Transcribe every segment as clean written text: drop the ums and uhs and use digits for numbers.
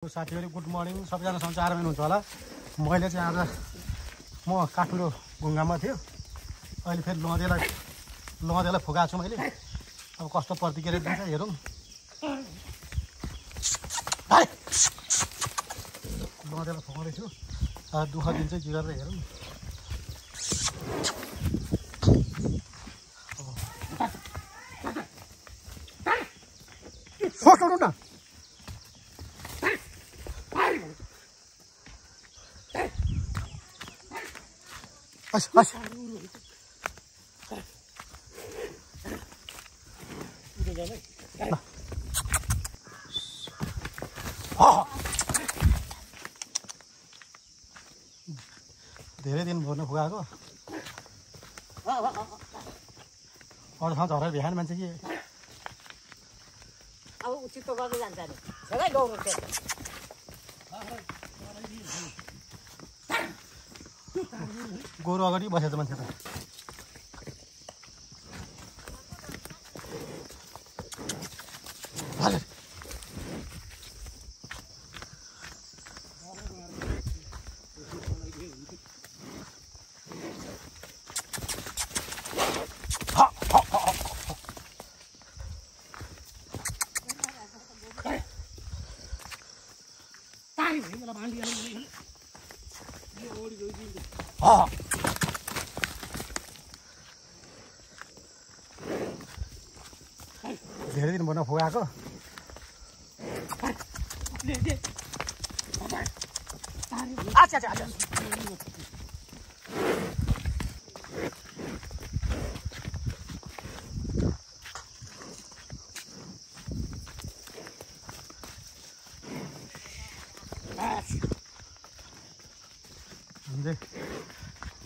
साथीहरु good morning सबैजना सन्चै आरामै हुनुहुन्छ होला। मैले चाहिँ आज म काठमाडौँ घुमघाममा थियो। अहिले फेरि लहदेलाई फुकाएको छु मैले। अब कस्तो प्रतिक्रिया दिन्छ हेरौँ। लहदेलाई फुकाउँदै छु। दुःख दिन्छ के गरेर हेरौँ। फकाउनु न। धेरै दिन भर्नु फुकाएको अरू ठाउँ झरेर भ्याएन मान्छे कि अब चित्तो गर्दै जान्छ नि सबै दौड्नु छ गोरु अगाडि बसेछ मान्छे त धेरै दिन भर्न फुकाएको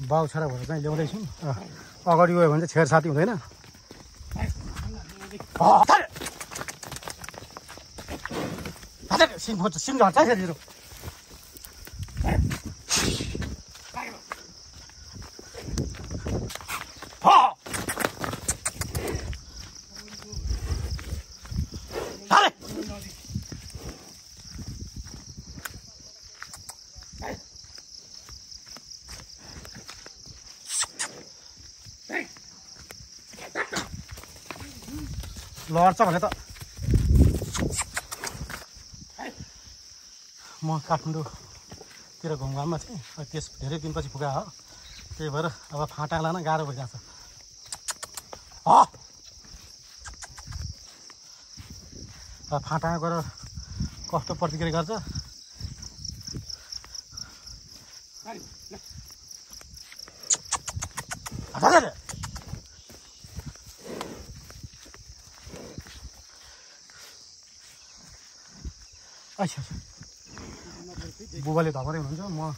बाउ छोरा भएर चाहिँ ल्याउँदैछौँ। अगाडि गयो भने चाहिँ छेडछाती हुँदैन। सिङ झर्छ फेरि लड्छ भने त म काठमाडौँतिर घुमघाममा थिएँ। त्यस धेरै दिनपछि फुका हो। त्यही भएर अब फाँटा लान गाह्रो भइरहेछ। फाँटामा गएर कस्तो प्रतिक्रिया गर्छ अच्छा बुबाले धमारै हुनुहुन्छ। म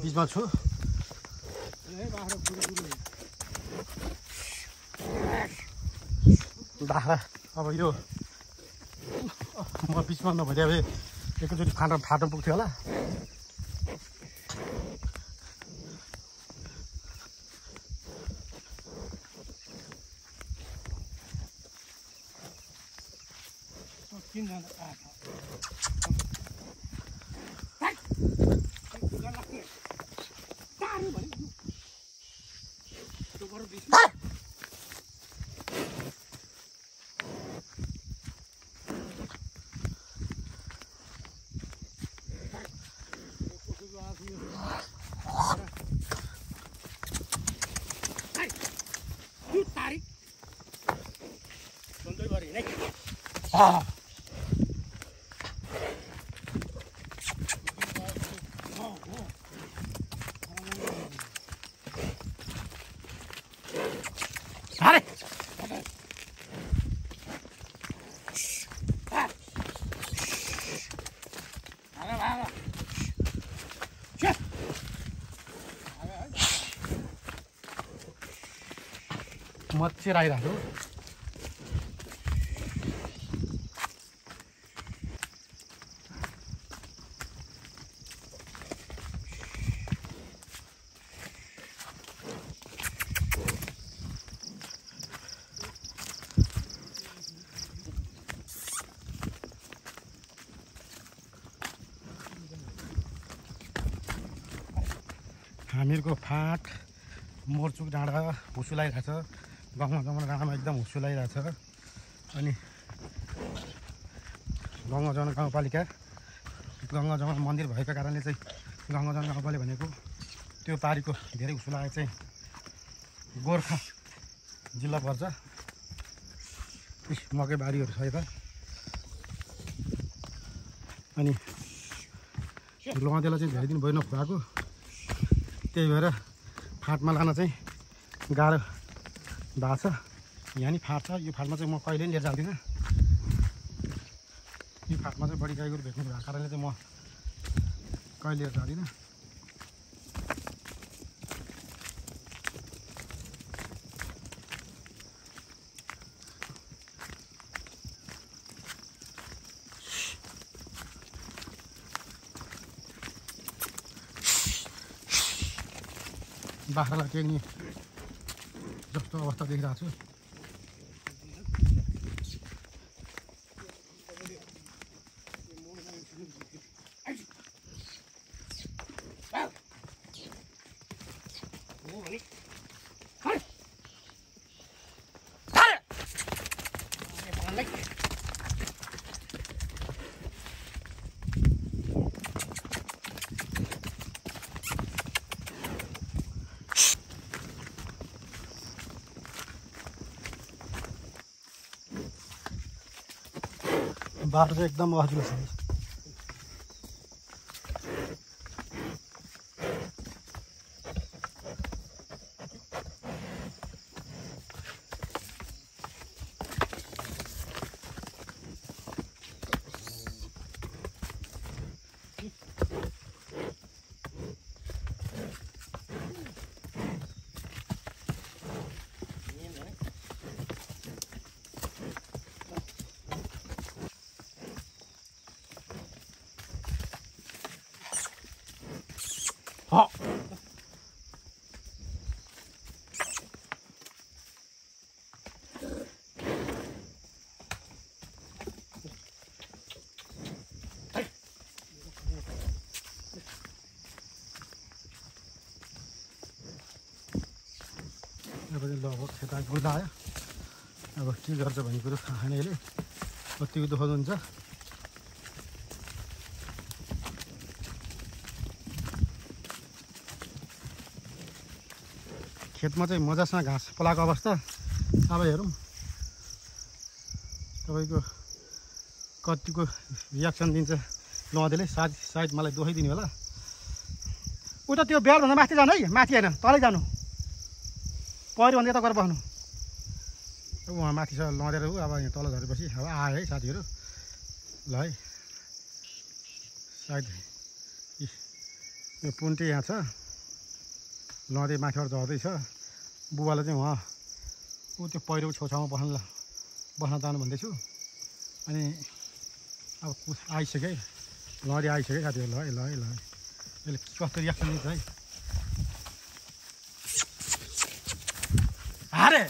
बिचमा छु। बाख्रा अब यो म बिचमा नभइदिए भए एकैचोटि फाट्न पुग्थ्यो होला। मच्छर आइरहेको हामीहरूको फाँट मोरचुक डाँडा हुसुलाइरहेछ गाउँमा डाँडामा एकदम हुसुलाइरहेछ अनि गङ्गाजमुना गाउँपालिका गङ्गाजमुना मन्दिर भएको कारणले चाहिँ गङ्गाजमुना गाउँपालिका भनेको त्यो पारिको धेरै हुसुलाएको चाहिँ गोर्खा जिल्ला पर्छ मकै बारीहरू छ यता अनि लहदेला चाहिँ धेरै दिन भयो नखुवाएको त्यही भएर फाँटमा लान चाहिँ गाह्रो भएको छ यहाँ नि फाँट छ यो फाँटमा चाहिँ म कहिले पनि लिएर जाँदिनँ यो फाँटमा चाहिँ बढी गाईगोरु भेट्नु भएको कारणले चाहिँ म कहिले लिएर जाँदिनँ बाख्रालाई टेक्ने जस्तो अवस्था देखिरहेको छु बाटो चाहिँ एकदम अजिलो छ अब चाहिँ लगभग खेत आइपुग्दा आयो अब के गर्छ भन्ने कुरो थाहा छैन यसले कतिको दुःख हुन्छ खेतमा चाहिँ मजासँग घाँस पलाएको अवस्था अब हेरौँ तपाईँको कतिको रियाक्सन दिन्छ लहदेले सायद मलाई दुःखै दिने होला उता त्यो बेलभन्दा माथि जानु है माथि होइन तलै जानु पऱ्यो भने यता गएर बस्नु उहाँ माथि छ लडेर ऊ अब यहाँ तल झरेपछि अब आयो है साथीहरू ल है सायद यो पुन्टे यहाँ छ लडे माथिबाट झर्दैछ बुबालाई चाहिँ उहाँ ऊ त्यो पहिरोको छेउछाउमा बस्न जानु भन्दैछु अनि अब आइसक्यो है लडे आइसक्यो साथीहरू ल है ल है ल है यसले कस्तो रियाक्सन दिन्छ है अरे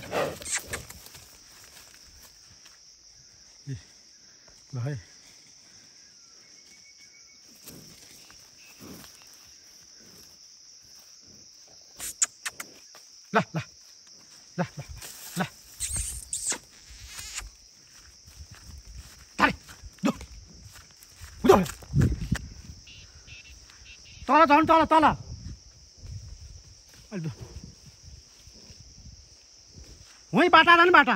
ल है ल ल ल ल ल तल झन् तल तल वहीँ बाटा जाने बाटा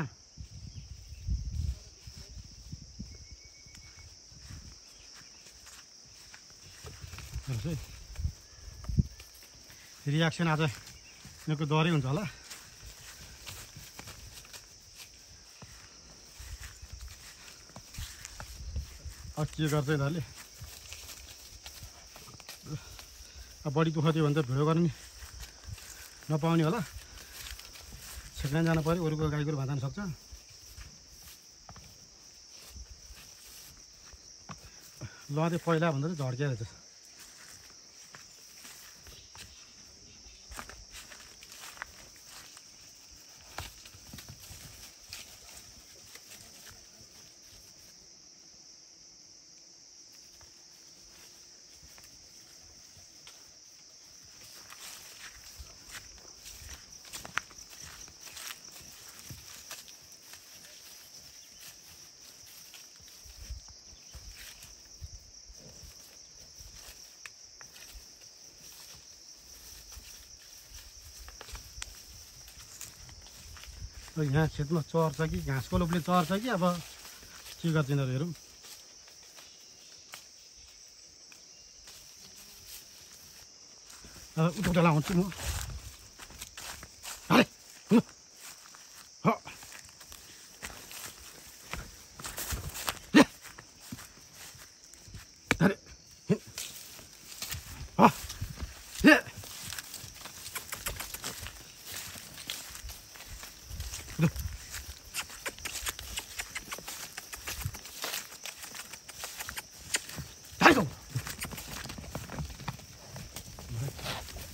रियाक्सन आज यिनीहरूको डरै हुन्छ होला अब के गर्छ यिनीहरूले अब बढी दुःख दियो भने त भिडियो गर्नु नपाउने होला छेक्न जानु पऱ्यो अरूको गाईगोरु भाँच्न सक्छ लहदे पहिला भन्दा चाहिँ झड्किया रहेछ यहाँ खेतमा चर्छ कि घाँसको लोपले चर्छ कि अब के गर्छ यिनीहरू हेरौँ। अब उता लाउँछु म। अरे हो अरे हो हे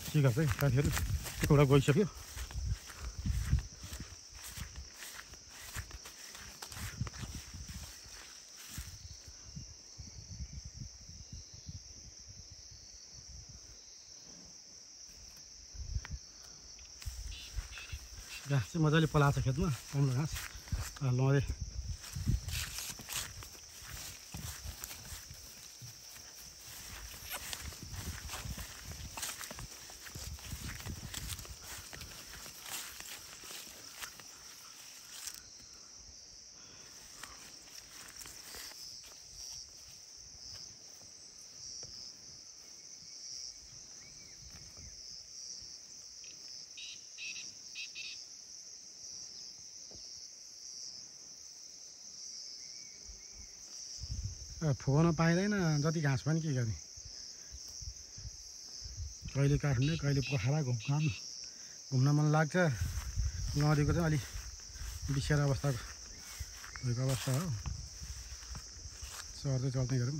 के गर्छ साथीहरू एउटा गइसक्यो। घाँस चाहिँ मजाले पलाएको छ खेतमा, कमलो घाँस लहरे। फुकाउन पाइँदैन जति घाँस पनि के गर्ने। कहिले काठमाडौँ कहिले पोखरा घुम्न मन लाग्छ। नदीको चाहिँ अलिक बिसेर अवस्था भएको अवस्था हो। चढ्दै चल्दै गरौँ।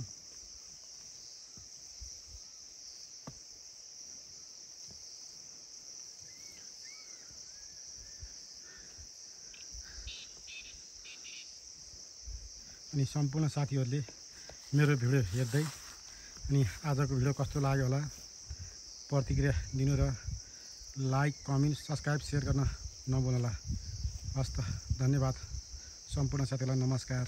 अनि सम्पूर्ण साथीहरूले मेरो भिडियो हेर्दै अनि आजको भिडियो कस्तो लाग्यो होला प्रतिक्रिया दिनु र लाइक कमेन्ट सब्सक्राइब सेयर गर्न नभुल्नुहोला। हस् त, धन्यवाद सम्पूर्ण साथीहरूलाई, नमस्कार।